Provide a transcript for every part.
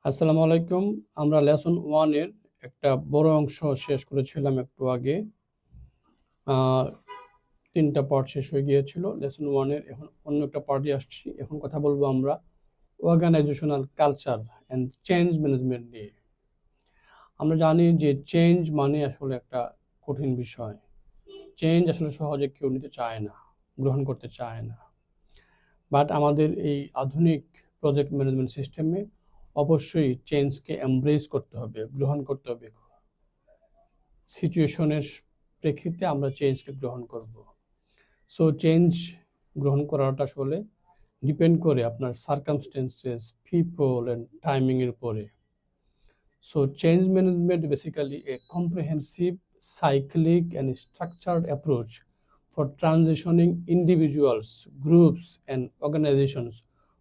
আসসালামু আলাইকুম। আমরা লেসন 1 এর একটা বড় অংশ শেষ করেছিলাম একটু আগে। আহ 3টা পার্ট শেষ হয়ে গিয়েছিল লেসন 1 এর। এখন অন্য একটা পার্টে আসছি। এখন কথা বলবো আমরা organisational culture and change management নিয়ে। আমরা জানি যে চেঞ্জ মানে আসলে একটা কঠিন বিষয়। চেঞ্জ আসলে সহজে কেউ নিতে চায় না, গ্রহণ করতে চায় না। বাট আমাদের এই আধুনিক প্রজেক্ট ম্যানেজমেন্ট সিস্টেমে অবশ্যই চেঞ্জকে এমব্রেস করতে হবে, গ্রহণ করতে হবে। সিচুয়েশনের প্রেক্ষিতে আমরা চেঞ্জকে গ্রহণ করব। সো চেঞ্জ গ্রহণ করাটা আসলে ডিপেন্ড করে আপনার সার্কামস্টেন্সেস, পিপল অ্যান্ড টাইমিংয়ের উপরে। So change management basically A comprehensive, cyclic and structured approach for transitioning individuals, groups, and organizations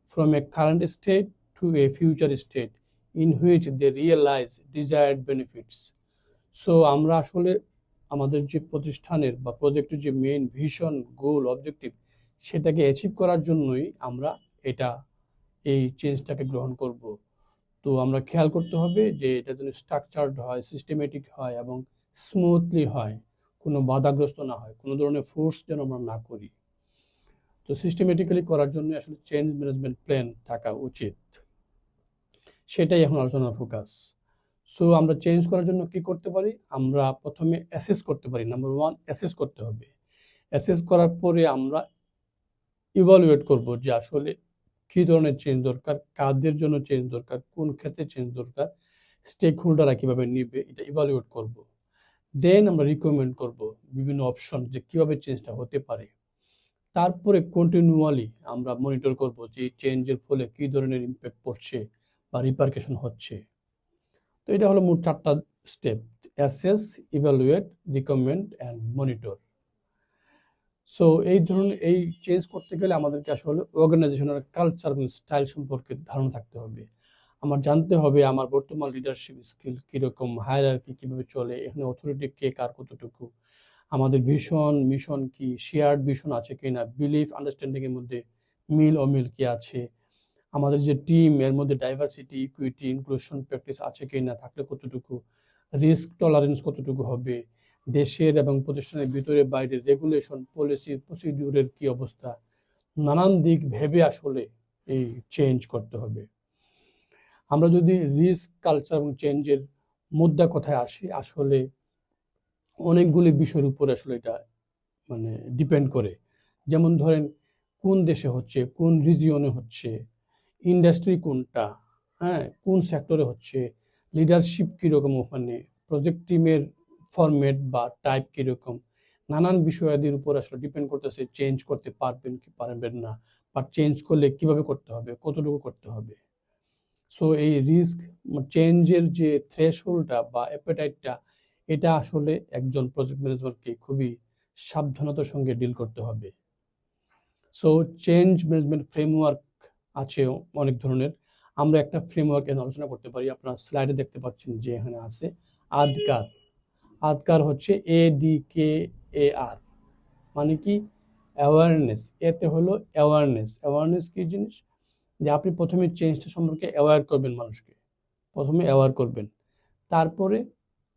from a current state to a future state in which they realize desired benefits. So আমরা আসলে আমাদের যে প্রতিষ্ঠানের বা প্রজেক্টের যে main vision, গোল, objective, সেটাকে achieve করার জন্যই আমরা এটা এই চেঞ্জটাকে গ্রহণ করব। তো আমরা খেয়াল করতে হবে যে এটা যেন স্ট্রাকচার্ড হয়, সিস্টেমেটিক হয় এবং স্মুথলি হয়, কোনো বাধাগ্রস্ত না হয়, কোনো ধরনের ফোর্স যেন আমরা না করি। তো সিস্টেমেটিক্যালি করার জন্য আসলে চেঞ্জ ম্যানেজমেন্ট প্ল্যান থাকা উচিত। সেটাই এখন আলোচনার ফোকাস। সো আমরা চেঞ্জ করার জন্য কি করতে পারি? আমরা প্রথমে অ্যাসেস করতে পারি। নাম্বার 1, অ্যাসেস করতে হবে। অ্যাসেস করার পরে আমরা ইভালুয়েট করব যে আসলে কী ধরনের চেঞ্জ দরকার, কাদের জন্য চেঞ্জ দরকার, কোন ক্ষেত্রে চেঞ্জ দরকার, স্টেক হোল্ডাররা কীভাবে নিবে, এটা ইভালুয়েট করব। দেন আমরা রিকমেন্ড করব বিভিন্ন অপশন যে কীভাবে চেঞ্জটা হতে পারে। তারপরে কন্টিনিউয়ালি আমরা মনিটর করব যে এই চেঞ্জের ফলে কী ধরনের ইম্প্যাক্ট পড়ছে বা রিপারকেশন হচ্ছে। তো এটা হলো মোট 4টা step: assess, evaluate, recommend and monitor. So এই ধরনের এই চেঞ্জ করতে গেলে আমাদেরকে আসলে অর্গানাইজেশনাল কালচার এবং স্টাইল সম্পর্কে ধারণা থাকতে হবে। আমার জানতে হবে আমার বর্তমান লিডারশিপ স্কিল কীরকম, হায়ারার্কি কীভাবে চলে, এখানে অথরিটি কে কার কতটুকু, আমাদের ভিশন মিশন কি, শেয়ার্ড ভিশন আছে কিনা, বিলিফ আন্ডারস্ট্যান্ডিংয়ের মধ্যে মিল অমিল কি আছে, আমাদের যে টিম এর মধ্যে ডাইভার্সিটি, ইকুইটি, ইনক্লুশন প্র্যাকটিস আছে কিনা, থাকলে কতটুকু, রিস্ক টলারেন্স কতটুকু হবে, দেশের এবং প্রতিষ্ঠানের ভিতরে বাইরে রেগুলেশন, পলিসি, প্রসিডিউরের কি অবস্থা, নানান দিক ভেবে আসলে এই চেঞ্জ করতে হবে। আমরা যদি রিস্ক কালচার এবং চেঞ্জের মুদ্রা কথায় আসি, আসলে অনেকগুলি বিষয়ের উপরে আসলে এটা মানে ডিপেন্ড করে। যেমন ধরেন কোন দেশে হচ্ছে, কোন রিজিয়নে হচ্ছে, ইন্ডাস্ট্রি কোনটা, হ্যাঁ, কোন সেক্টরে হচ্ছে, লিডারশিপ কীরকম, ওখানে প্রজেক্ট টিমের ফরম্যাট বা টাইপ কীরকম, নানান বিষয়াদির উপর আসলে ডিপেন্ড করতেছে চেঞ্জ করতে পারবেন কি পারবেন না, বা চেঞ্জ করলে কিভাবে করতে হবে, কতটুকু করতে হবে। সো এই রিস্ক চেঞ্জের যে থ্রেশহোল্ডটা বা অ্যাপেটাইটটা, এটা আসলে একজন প্রজেক্ট ম্যানেজারকে খুবই সাবধানতার সঙ্গে ডিল করতে হবে। সো চেঞ্জ ম্যানেজমেন্ট ফ্রেমওয়ার্ক আছে অনেক ধরনের। আমরা একটা ফ্রেমওয়ার্ক এখানে আলোচনা করতে পারি। আপনারা স্লাইডে দেখতে পাচ্ছেন যে এখানে আছে আদকার। আদকার হচ্ছে ADKAR, মানে কি অ্যাওয়ারনেস। এতে হলো অ্যাওয়ারনেস। অ্যাওয়ারনেস কী জিনিস? যে আপনি প্রথমে চেঞ্জটা সম্পর্কে অ্যাওয়ার করবেন মানুষকে, প্রথমে অ্যাওয়ার করবেন, তারপরে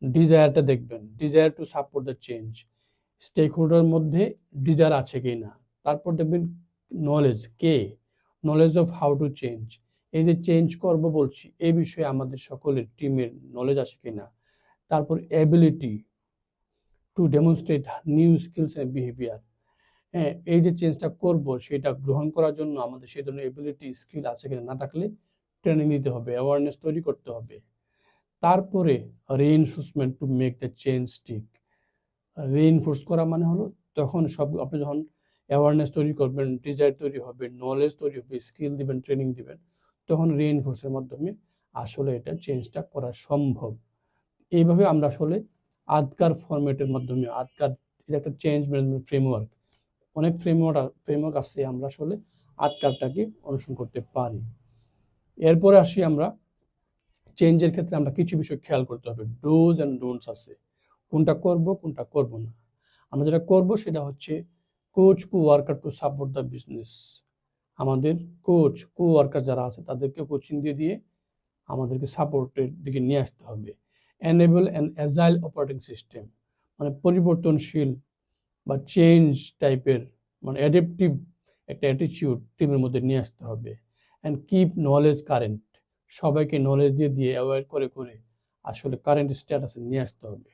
ডিজায়ারটা দেখবেন, desire to support the change, stakeholder মধ্যে ডিজায়ার আছে কি না। তারপর দেখবেন নলেজ, কে, knowledge of how to change, এই যে চেঞ্জ করব বলছি এই বিষয়ে আমাদের সকলের টিমের নলেজ আছে কি না। তারপর ability to demonstrate new skills and behaviour, হ্যাঁ, এই যে চেঞ্জটা করব সেটা গ্রহণ করার জন্য আমাদের সেই ধরনের এবিলিটি, স্কিল আছে কিনা, না থাকলে ট্রেনিং দিতে হবে, অ্যাওয়ারনেস তৈরি করতে হবে। তারপরে reinforcement to make the change stick. Reinforce করা মানে হলো তখন সব আপনি যখন অ্যাওয়ারনেস তৈরি করবেন, ডিজায়ার তৈরি হবে, নলেজ তৈরি হবে, স্কিল দিবেন, ট্রেনিং দিবেন, তখন রিইনফোর্সের মাধ্যমে আসলে এটা চেঞ্জটা করা সম্ভব। এইভাবে আমরা আসলে আদকার ফরম্যাটের মাধ্যমে, আদকার এটা একটা চেঞ্জ ম্যানেজমেন্ট ফ্রেমওয়ার্ক। অনেক ফ্রেমওয়ার্ক আছে, আমরা আসলে আদকারটাকে অনুসরণ করতে পারি। এরপরে আসি আমরা চেঞ্জের ক্ষেত্রে আমরা কিছু বিষয় খেয়াল করতে হবে। ডোজ অ্যান্ড ডোন্টস আছে, কোনটা করব কোনটা করব না। আমরা যেটা করব সেটা হচ্ছে coach co worker two support the business. আমাদের কোচ কো ওয়ার্কার যারা আছে তাদেরকে কোচিং দিয়ে আমাদেরকে সাপোর্টের দিকে নিয়ে আসতে হবে। Enable an agile operating system, মানে পরিবর্তনশীল বা চেঞ্জ টাইপের, মানে অ্যাডাপটিভ একটা অ্যাটিটিউড টিমের মধ্যে নিয়ে আসতে হবে। অ্যান্ড কিপ নলেজ কারেন্ট, সবাইকে নলেজ দিয়ে দিয়ে অ্যাওয়্যার করে করে আসলে কারেন্ট স্ট্যাটাসে নিয়ে আসতে হবে।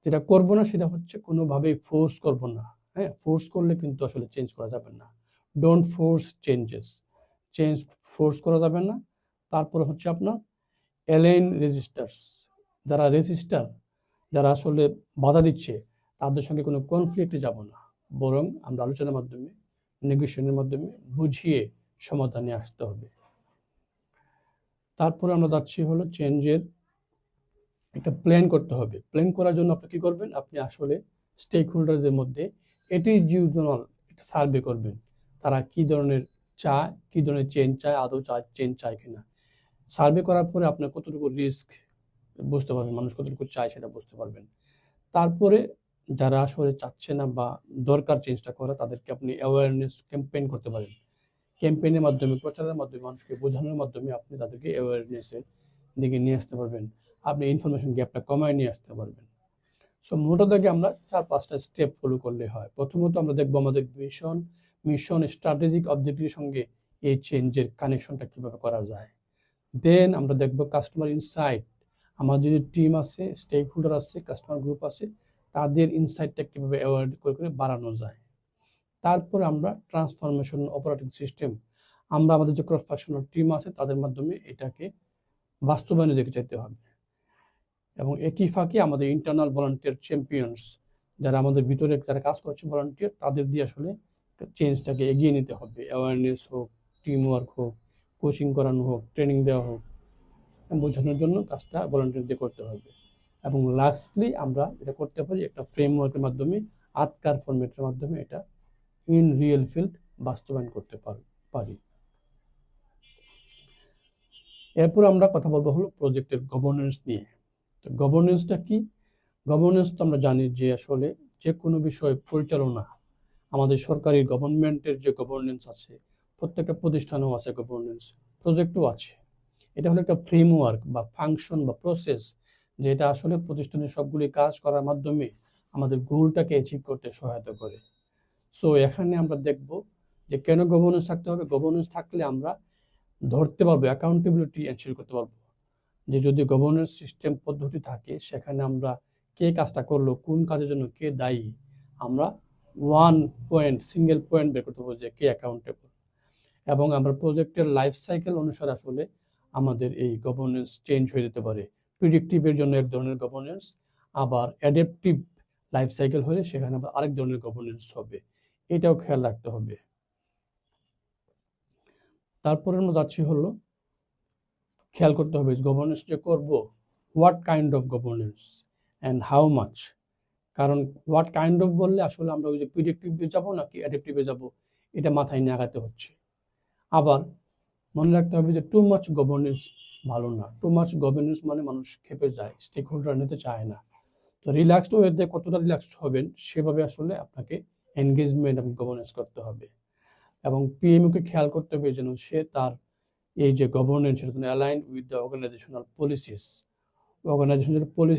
যেটা করবো না সেটা হচ্ছে কোনোভাবেই ফোর্স করবো না। হ্যাঁ, ফোর্স করলে কিন্তু আসলে চেঞ্জ করা যাবে না। Don't force changes, change force করা যাবে না। তারপরে হচ্ছে আপনার অ্যালাইন রেজিস্টার্স, যারা রেজিস্টার, যারা আসলে বাধা দিচ্ছে তাদের সঙ্গে কোনো কনফ্লিক্টে যাব না, বরং আমরা আলোচনার মাধ্যমে, নেগোসিয়েশনের মাধ্যমে বুঝিয়ে সমাধানে আসতে হবে। তারপরে আমরা যাচ্ছি হলো চেঞ্জের একটা প্ল্যান করতে হবে। প্ল্যান করার জন্য আপনি কী করবেন, আপনি আসলে স্টেক হোল্ডারদের মধ্যে এটিটিউডনাল একটা সার্ভে করবেন। তারা কী ধরনের চায়, কী ধরনের চেঞ্জ চায়, আদৌ চেঞ্জ চায় কিনা। সার্ভে করার পরে আপনার কতটুকু রিস্ক বুঝতে পারবেন, মানুষ কতটুকু চায় সেটা বুঝতে পারবেন। তারপরে যারা আসলে চাচ্ছে না বা দরকার চেঞ্জটা করা, তাদেরকে আপনি অ্যাওয়ারনেস ক্যাম্পেইন করতে পারেন। ক্যাম্পেইনের মাধ্যমে, প্রচারের মাধ্যমে, মানুষকে বোঝানোর মাধ্যমে আপনি তাদেরকে অ্যাওয়ারনেসের দিকে নিয়ে আসতে পারবেন। আপনি ইনফরমেশন গ্যাপটা কমায় নিয়ে আসতে পারবেন। সো মোটা দাগে আমরা 4-5টা স্টেপ ফলো করলে হয়। প্রথমত আমরা দেখবো আমাদের মিশন, স্ট্র্যাটেজিক অবজেক্টিভের সঙ্গে এই চেঞ্জের কানেকশনটা কীভাবে করা যায়। দেন আমরা দেখবো কাস্টমার ইনসাইট, আমাদের যে টিম আছে, স্টেক হোল্ডার আছে, কাস্টমার গ্রুপ আছে, তাদের ইনসাইটটা কীভাবে অ্যাওয়ার করে করে বাড়ানো যায়। তারপরে আমরা ট্রান্সফরমেশন অপারেটিং সিস্টেম, আমরা আমাদের যে ক্রস ফাংশনাল টিম আছে তাদের মাধ্যমে এটাকে বাস্তবায়নে দেখে যেতে হবে। এবং একই ফাঁকে আমাদের ইন্টারনাল ভলান্টিয়ার চ্যাম্পিয়নস, যারা আমাদের ভিতরে যারা কাজ করছে ভলান্টিয়ার, তাদের দিয়ে আসলে চেঞ্জটাকে এগিয়ে নিতে হবে। অ্যাওয়ারনেস হোক, টিম ওয়ার্ক হোক, কোচিং করানো হোক, ট্রেনিং দেওয়া হোক, বোঝানোর জন্য কাজটা ভলান্টিয়ার দিয়ে করতে হবে। এবং লাস্টলি আমরা এটা করতে পারি একটা ফ্রেমওয়ার্কের মাধ্যমে, আতকার ফরম্যাটের মাধ্যমে এটা ইন রিয়েল ফিল্ড বাস্তবায়ন করতে পারি। এরপর আমরা কথা বলবো হলো প্রজেক্টের গভর্নেন্স নিয়ে। তো গভর্নেন্সটা কি? গভর্নেন্স তো আমরা জানি যে আসলে যে কোনো বিষয় পরিচালনা, আমাদের সরকারি গভর্নমেন্টের যে গভর্নেন্স আছে, প্রত্যেকটা প্রতিষ্ঠানেও আছে গভর্নেন্স, প্রজেক্টও আছে। এটা হলো একটা ফ্রেমওয়ার্ক বা ফাংশন বা প্রসেস, যেটা আসলে প্রতিষ্ঠানের সবগুলি কাজ করার মাধ্যমে আমাদের গোলটাকে অ্যাচিভ করতে সহায়তা করে। সো এখানে আমরা দেখব যে কেন গভর্নেন্স থাকতে হবে। গভর্নেন্স থাকলে আমরা ধরতে পারবো, অ্যাকাউন্টেবিলিটি এনশিওর করতে পারবো, যে যদি গভর্নেন্স সিস্টেম পদ্ধতি থাকে সেখানে আমরা কে কাজটা করলো, কোন কাজের জন্য কে দায়ী, আমরা সিঙ্গেল পয়েন্ট বের করতে পারবো যে কে অ্যাকাউন্টেবল। এবং আমরা প্রজেক্টের লাইফ সাইকেল অনুসারে আসলে আমাদের এই গভর্নেন্স চেঞ্জ হয়ে যেতে পারে। প্রিডিক্টিভের জন্য এক ধরনের গভর্নেন্স, আবার অ্যাডাপটিভ লাইফ সাইকেল হলে সেখানে আবার আরেক ধরনের গভর্নেন্স হবে। এটাও খেয়াল রাখতে হবে। তারপরে আমরা যাচ্ছি হলো খেয়াল করতে হবে গভর্নেন্স যে করবো, what kind of governance and how much. কারণ হোয়াট কাইন্ড অফ বললে আসলে আমরা ওই যে প্রিডিক্টিভে যাবো নাকি অ্যাডাপটিভে যাবো, এটা মাথায় নিয়ে আগাতে হচ্ছে। আবার মনে রাখতে হবে যে টু মাচ গভর্নেন্স ভালো না। টু মাচ গভর্নেন্স মানে মানুষ খেপে যায়, স্টেক হোল্ডার নিতে চায় না। তো রিল্যাক্সড ওয়েতে কতটা রিল্যাক্সড হবেন সেভাবে আসলে আপনাকে এনগেজমেন্ট এবং গভর্নেন্স করতে হবে। এবং পিএমওকে খেয়াল করতে হবে যেন সে তার এই যে গভর্নেন্স, সেটা align with the organisational policies, অর্গানাইজেশনের পলিসি